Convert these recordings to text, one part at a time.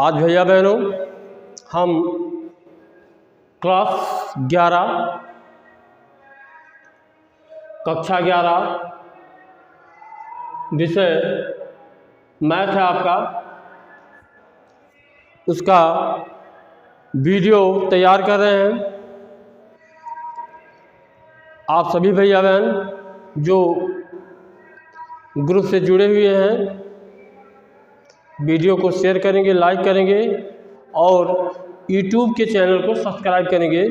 आज भैया बहनों हम क्लास 11 कक्षा 11 विषय मैथ है आपका, उसका वीडियो तैयार कर रहे हैं। आप सभी भैया बहन जो ग्रुप से जुड़े हुए हैं वीडियो को शेयर करेंगे, लाइक करेंगे और यूट्यूब के चैनल को सब्सक्राइब करेंगे।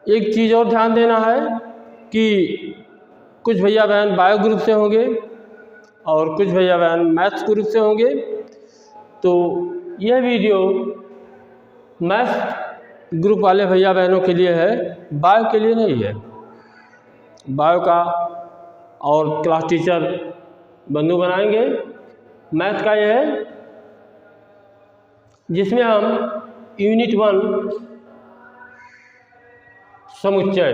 एक चीज़ और ध्यान देना है कि कुछ भैया बहन बायो ग्रुप से होंगे और कुछ भैया बहन मैथ्स ग्रुप से होंगे, तो यह वीडियो मैथ्स ग्रुप वाले भैया बहनों के लिए है, बायो के लिए नहीं है। बायो का और क्लास टीचर बंधु बनाएंगे। मैथ का यह है जिसमें हम यूनिट 1 समुच्चय,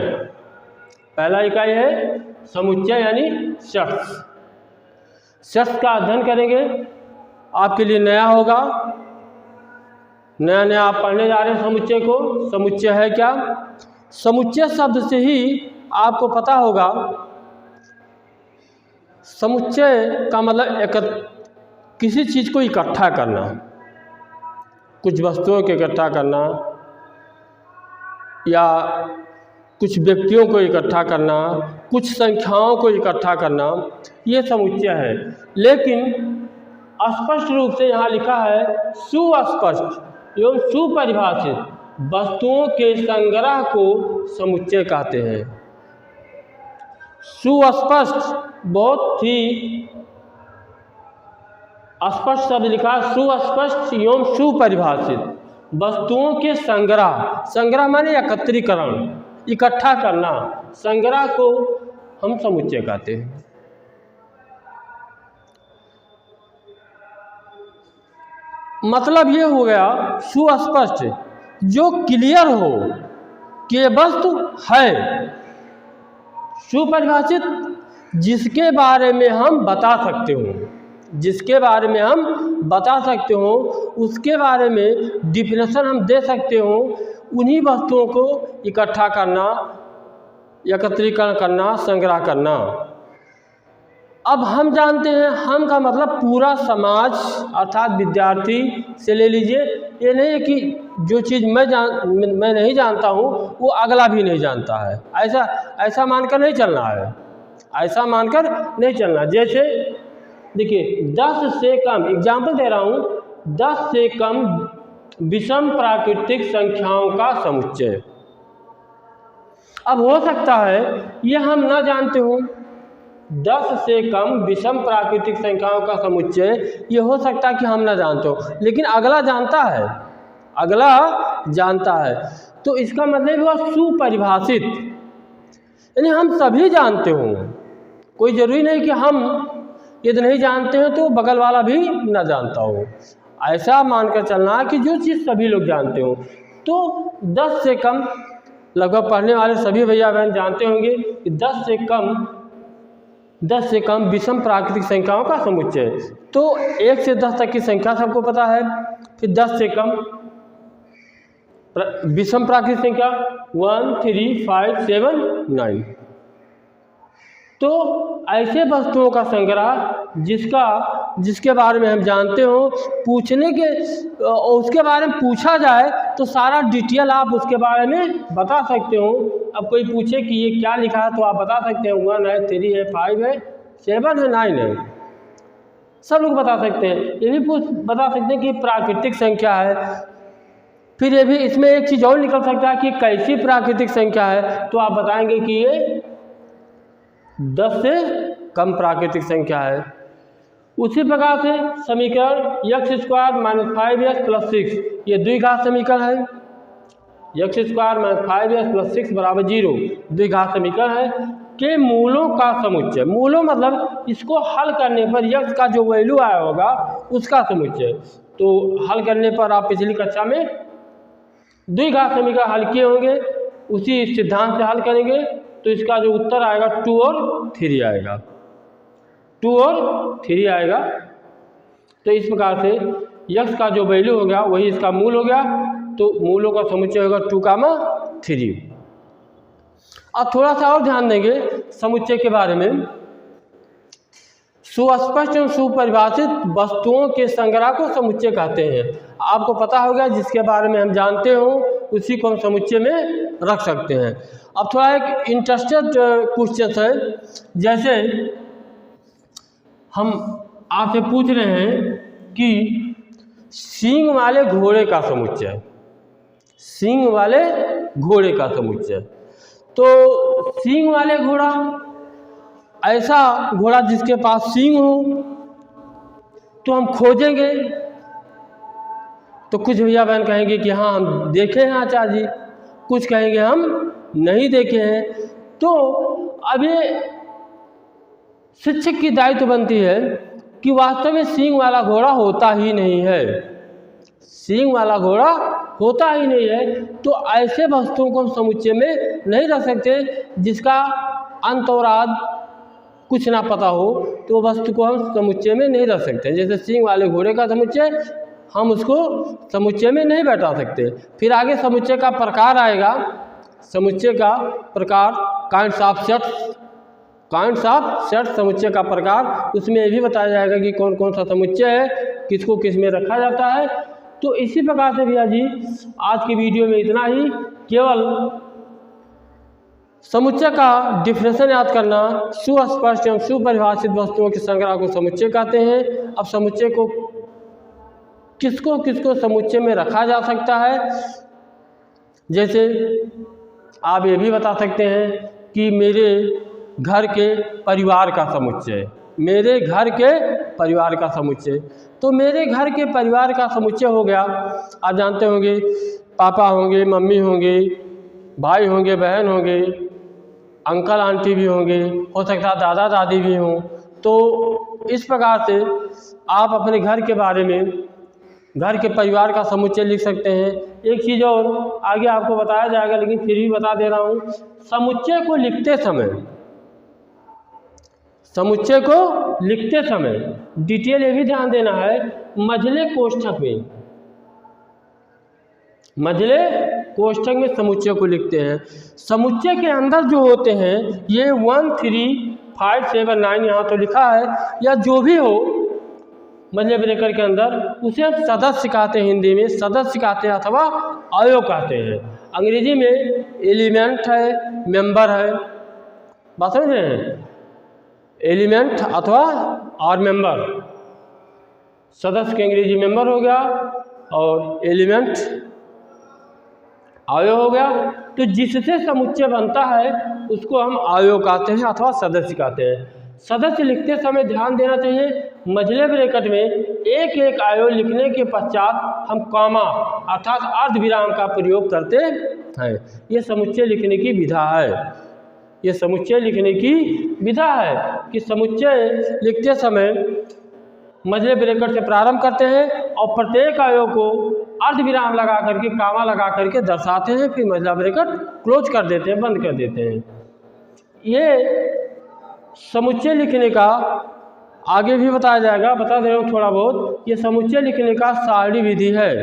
पहला इकाई है समुच्चय यानी शख्स का अध्ययन करेंगे। आपके लिए नया होगा, नया आप पढ़ने जा रहे हैं समुच्चय को। समुच्चय है क्या? समुच्चय शब्द से ही आपको पता होगा, समुच्चय का मतलब किसी चीज़ को इकट्ठा करना, कुछ वस्तुओं को इकट्ठा करना या कुछ व्यक्तियों को इकट्ठा करना, कुछ संख्याओं को इकट्ठा करना, ये समुच्चय है। लेकिन स्पष्ट रूप से यहाँ लिखा है सुस्पष्ट एवं सुपरिभाषित वस्तुओं के संग्रह को समुच्चय कहते हैं। सुस्पष्ट बहुत ही स्पष्ट शब्द लिखा, सुस्पष्ट एवं सुपरिभाषित वस्तुओं के संग्रह माने एकत्रीकरण, इकट्ठा करना, संग्रह को हम समुच्चय कहते हैं। मतलब ये हो गया सुस्पष्ट, जो क्लियर हो कि ये वस्तु है। सुपरिभाषित, जिसके बारे में हम बता सकते हो, जिसके बारे में हम बता सकते हो, उसके बारे में डिफिनेशन हम दे सकते हो। उन्हीं वस्तुओं को इकट्ठा करना, एकत्रीकरण करना, संग्रह करना। अब हम जानते हैं, हम का मतलब पूरा समाज अर्थात विद्यार्थी से ले लीजिए। ये नहीं है कि जो चीज़ मैं नहीं जानता हूँ वो अगला भी नहीं जानता है, ऐसा मानकर नहीं चलना है, ऐसा मानकर नहीं चलना। जैसे देखिए 10 से कम, एग्जाम्पल दे रहा हूँ, 10 से कम विषम प्राकृतिक संख्याओं का समुच्चय। अब हो सकता है ये हम ना जानते हो, 10 से कम विषम प्राकृतिक संख्याओं का समुच्चय, ये हो सकता है कि हम ना जानते हो, लेकिन अगला जानता है। तो इसका मतलब हुआ सुपरिभाषित, यानी हम सभी जानते हो। कोई ज़रूरी नहीं कि हम यदि नहीं जानते हैं तो बगल वाला भी ना जानता हो। ऐसा मानकर चलना है कि जो चीज़ सभी लोग जानते हो। तो 10 से कम, लगभग पढ़ने वाले सभी भैया बहन जानते होंगे कि 10 से कम विषम प्राकृतिक संख्याओं का समुच्चय। तो 1 से 10 तक की संख्या सबको पता है। फिर 10 से कम विषम प्राकृतिक संख्या 1, 3, 5, 7, 9। तो ऐसे वस्तुओं का संग्रह जिसके बारे में हम जानते हो, उसके बारे में पूछा जाए तो सारा डिटेल आप उसके बारे में बता सकते हो। अब कोई पूछे कि ये क्या लिखा है तो आप बता सकते हैं 1 है, 3 है, 5 है, 7 है, 9 है, सब लोग बता सकते हैं। ये भी बता सकते हैं कि प्राकृतिक संख्या है। फिर ये भी इसमें एक चीज़ और निकल सकता है कि कैसी प्राकृतिक संख्या है, तो आप बताएंगे कि ये 10 से कम प्राकृतिक संख्या है। उसी प्रकार से समीकरण x² - 5x + 6, ये द्विघात समीकरण है। x² - 5x + 6 = 0, द्विघात समीकरण है के मूलों का समुच्चय। मूलों मतलब इसको हल करने पर x का जो वैल्यू आया होगा उसका समुच्चय। तो हल करने पर आप पिछली कक्षा में द्विघात समीकरण हल किए होंगे, उसी सिद्धांत से हल करेंगे तो इसका जो उत्तर आएगा 2 और 3 आएगा। 2 और 3 आएगा। तो इस प्रकार से यक्स का जो वैल्यू हो गया वही इसका मूल हो गया, तो मूलों का समुच्चय होगा 2, 3। अब थोड़ा सा और ध्यान देंगे समुच्चय के बारे में। सुस्पष्ट एवं सुपरिभाषित वस्तुओं के संग्रह को समुच्चय कहते हैं। आपको पता होगा जिसके बारे में हम जानते हो उसी को हम समुच्चय में रख सकते हैं। अब थोड़ा एक इंटरेस्टेड क्वेश्चन है, जैसे हम आपसे पूछ रहे हैं कि सींग वाले घोड़े का समुच्चय, सींग वाले घोड़े का समुच्चय। तो सींग वाले घोड़ा, ऐसा घोड़ा जिसके पास सींग हो, तो हम खोजेंगे तो कुछ भैया बहन कहेंगे कि हाँ हम देखे हैं आचार्य जी, कुछ कहेंगे हम नहीं देखे हैं। तो अब ये शिक्षक की दायित्व बनती है कि वास्तव में सींग वाला घोड़ा होता ही नहीं है, सींग वाला घोड़ा होता ही नहीं है। तो ऐसे वस्तुओं को हम समुच्चय में नहीं रख सकते जिसका अंत और आद कुछ ना पता हो, तो वस्तु को हम समुच्चय में नहीं रख सकते। जैसे सींग वाले घोड़े का समुच्चय, हम उसको समुच्चय में नहीं बैठा सकते। फिर आगे समुच्चय का प्रकार आएगा, समुच्चय का प्रकार kinds of sets, kinds of set समुच्चय का प्रकार, उसमें ये भी बताया जाएगा कि कौन कौन सा समुच्चय है, किसको किस में रखा जाता है। तो इसी प्रकार से भैया जी आज की वीडियो में इतना ही। केवल समुच्चय का डिफिनेशन याद करना, सुस्पष्ट एवं सुपरिभाषित वस्तुओं के संग्रह को समुच्चय कहते हैं। अब समुच्चय को किसको किसको समुच्चय में रखा जा सकता है, जैसे आप ये भी बता सकते हैं कि मेरे घर के परिवार का समुच्चय, मेरे घर के परिवार का समुच्चय। तो मेरे घर के परिवार का समुच्चय हो गया, आप जानते होंगे पापा होंगे, मम्मी होंगे, भाई होंगे, बहन होंगे, अंकल आंटी भी होंगे, हो सकता है दादा दादी भी हों। तो इस प्रकार से आप अपने घर के बारे में, घर के परिवार का समुच्चय लिख सकते हैं। एक चीज़ और आगे आपको बताया जाएगा, लेकिन फिर भी बता दे रहा हूँ, समुच्चय को लिखते समय, समुच्चय को लिखते समय डिटेल ये भी ध्यान देना है, मझले कोष्ठक में, मझले कोष्ठक में समुच्चय को लिखते हैं। समुच्चय के अंदर जो होते हैं ये 1, 3, 5, 7, 9 यहाँ तो लिखा है, या जो भी हो मझले ब्रैकेट के अंदर, उसे हम सदस्य कहते हैं, हिंदी में सदस्य कहते हैं अथवा अवयव कहते हैं। अंग्रेजी में एलिमेंट है, मेंबर है, बात समझ रहे हैं, एलिमेंट अथवा और मेंबर। सदस्य के अंग्रेजी मेंबर हो गया और एलिमेंट अवयव हो गया। तो जिससे समुच्चय बनता है उसको हम अवयव कहते हैं अथवा सदस्य कहते हैं। सदस्य लिखते समय ध्यान देना चाहिए, मझले ब्रैकेट में एक एक अवयव लिखने के पश्चात हम कॉमा अर्थात अर्धविराम का प्रयोग करते हैं। ये समुच्चय लिखने की विधा है, ये समुच्चय लिखने की विधा है कि समुच्चय लिखते समय मझले ब्रैकेट से प्रारंभ करते हैं और प्रत्येक अवयव को अर्धविराम लगा करके, कामा लगा करके दर्शाते हैं, फिर मझला ब्रैकेट क्लोज कर देते हैं, बंद कर देते हैं। ये समुच्चय लिखने का आगे भी बताया जाएगा, बता दे रहा हूँ थोड़ा बहुत। ये समुच्चय लिखने का सारणी विधि है,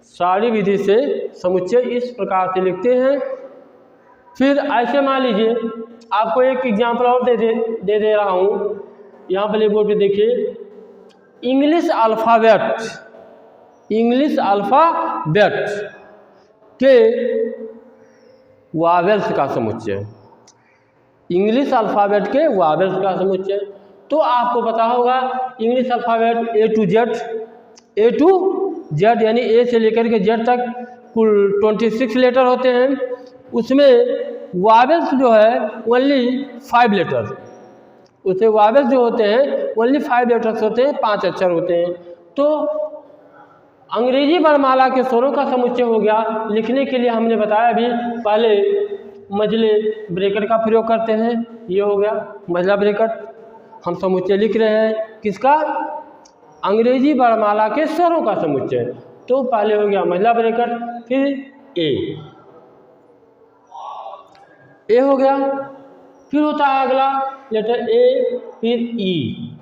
सारणी विधि से समुच्चय इस प्रकार से लिखते हैं। फिर ऐसे मान लीजिए, आपको एक एग्जाम्पल और दे रहा हूँ, यहाँ पर बोर्ड पे देखिए, इंग्लिश अल्फ़ाबेट, इंग्लिश अल्फ़ाबेट के वावेल्स का समुच्चय, इंग्लिश अल्फ़ाबेट के वावेल्स का समुच्चय। तो आपको पता होगा English alphabet A to Z यानी A से लेकर के Z तक कुल 26 लेटर होते हैं। उसमें वावेल्स जो है ओनली 5 लेटर, उसमें वावेल्स जो होते हैं ओनली 5 लेटर्स होते हैं, 5 अक्षर होते हैं। तो अंग्रेजी वर्णमाला के स्वरों का समुच्चय हो गया। लिखने के लिए हमने बताया अभी पहले मझले ब्रैकेट का प्रयोग करते हैं, ये हो गया मझला ब्रैकेट। हम समुच्चय लिख रहे हैं किसका, अंग्रेजी वर्णमाला के स्वरों का समुच्चय। तो पहले हो गया मझला ब्रैकेट, फिर ए हो गया, फिर होता है अगला लेटर ए, फिर ई,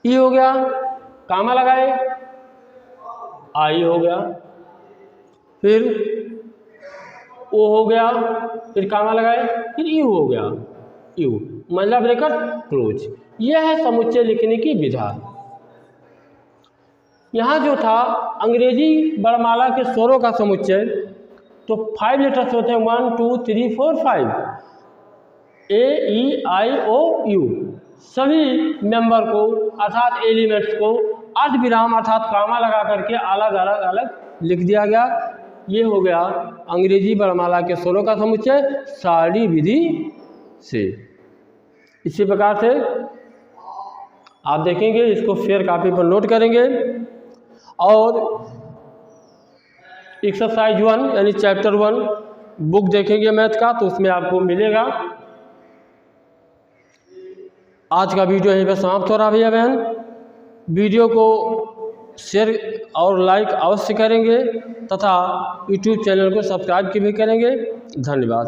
ई हो गया, कामा लगाए, आई हो गया, फिर ओ हो गया, फिर कामा लगाए, फिर यू हो गया, यू, महिला ब्रैकेट क्लोज। यह है समुच्चय लिखने की विधा। यहाँ जो था अंग्रेजी वर्णमाला के स्वरों का समुच्चय, तो 5 लेटर्स होते हैं, 1 2 3 4 5, AEIOU। सभी मेंबर को अर्थात एलिमेंट्स को अर्धविराम अर्थात कामा लगा करके अलग अलग अलग लिख दिया गया। ये हो गया अंग्रेजी वर्णमाला के स्वरों का समुच्चय सारणी विधि से। इसी प्रकार से आप देखेंगे, इसको फेयर कॉपी पर नोट करेंगे और एक्सरसाइज 1 यानी चैप्टर 1 बुक देखेंगे मैथ का, तो उसमें आपको मिलेगा। आज का वीडियो यहीं पर समाप्त हो रहा भैया बहन। वीडियो को शेयर और लाइक अवश्य करेंगे तथा यूट्यूब चैनल को सब्सक्राइब भी करेंगे। धन्यवाद।